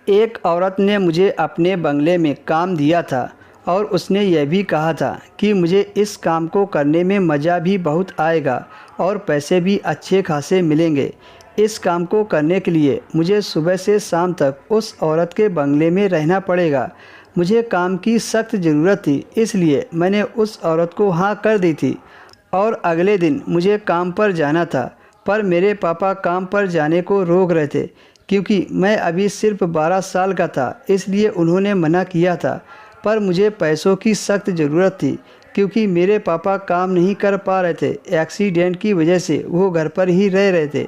एक औरत ने मुझे अपने बंगले में काम दिया था और उसने यह भी कहा था कि मुझे इस काम को करने में मज़ा भी बहुत आएगा और पैसे भी अच्छे खासे मिलेंगे। इस काम को करने के लिए मुझे सुबह से शाम तक उस औरत के बंगले में रहना पड़ेगा। मुझे काम की सख्त ज़रूरत थी, इसलिए मैंने उस औरत को हाँ कर दी थी और अगले दिन मुझे काम पर जाना था। पर मेरे पापा काम पर जाने को रोक रहे थे क्योंकि मैं अभी सिर्फ 12 साल का था, इसलिए उन्होंने मना किया था। पर मुझे पैसों की सख्त ज़रूरत थी क्योंकि मेरे पापा काम नहीं कर पा रहे थे। एक्सीडेंट की वजह से वो घर पर ही रह रहे थे।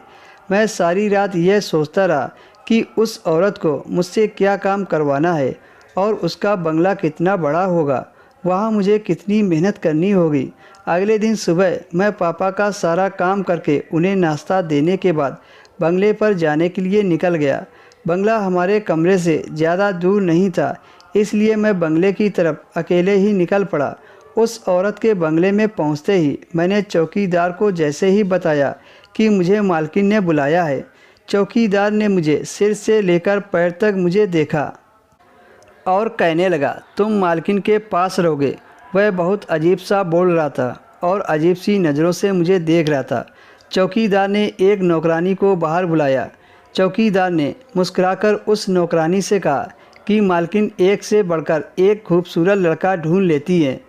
मैं सारी रात यह सोचता रहा कि उस औरत को मुझसे क्या काम करवाना है और उसका बंगला कितना बड़ा होगा, वहाँ मुझे कितनी मेहनत करनी होगी। अगले दिन सुबह मैं पापा का सारा काम करके उन्हें नाश्ता देने के बाद बंगले पर जाने के लिए निकल गया। बंगला हमारे कमरे से ज़्यादा दूर नहीं था, इसलिए मैं बंगले की तरफ अकेले ही निकल पड़ा। उस औरत के बंगले में पहुंचते ही मैंने चौकीदार को जैसे ही बताया कि मुझे मालकिन ने बुलाया है, चौकीदार ने मुझे सिर से लेकर पैर तक मुझे देखा और कहने लगा, तुम मालकिन के पास रहोगे। वह बहुत अजीब सा बोल रहा था और अजीब सी नज़रों से मुझे देख रहा था। चौकीदार ने एक नौकरानी को बाहर बुलाया। चौकीदार ने मुस्कुराकर उस नौकरानी से कहा कि मालकिन एक से बढ़कर एक खूबसूरत लड़का ढूंढ लेती है,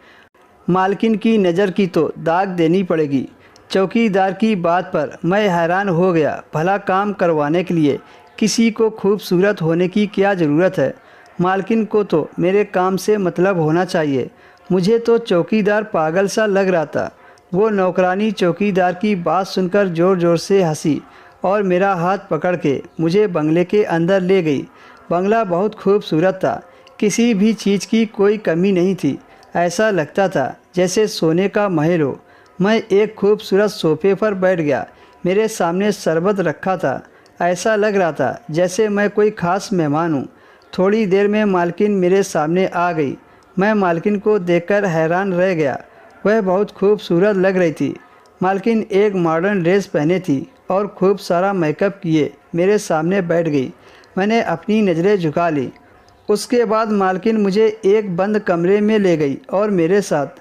मालकिन की नज़र की तो दाग देनी पड़ेगी। चौकीदार की बात पर मैं हैरान हो गया। भला काम करवाने के लिए किसी को खूबसूरत होने की क्या ज़रूरत है? मालकिन को तो मेरे काम से मतलब होना चाहिए। मुझे तो चौकीदार पागल सा लग रहा था। वो नौकरानी चौकीदार की बात सुनकर ज़ोर ज़ोर से हंसी और मेरा हाथ पकड़ के मुझे बंगले के अंदर ले गई। बंगला बहुत खूबसूरत था, किसी भी चीज़ की कोई कमी नहीं थी। ऐसा लगता था जैसे सोने का महल हो। मैं एक खूबसूरत सोफ़े पर बैठ गया। मेरे सामने शरबत रखा था। ऐसा लग रहा था जैसे मैं कोई ख़ास मेहमान हूँ। थोड़ी देर में मालकिन मेरे सामने आ गई। मैं मालकिन को देखकर हैरान रह गया। वह बहुत खूबसूरत लग रही थी। मालकिन एक मॉडर्न ड्रेस पहने थी और खूब सारा मेकअप किए मेरे सामने बैठ गई। मैंने अपनी नज़रें झुका ली। उसके बाद मालकिन मुझे एक बंद कमरे में ले गई और मेरे साथ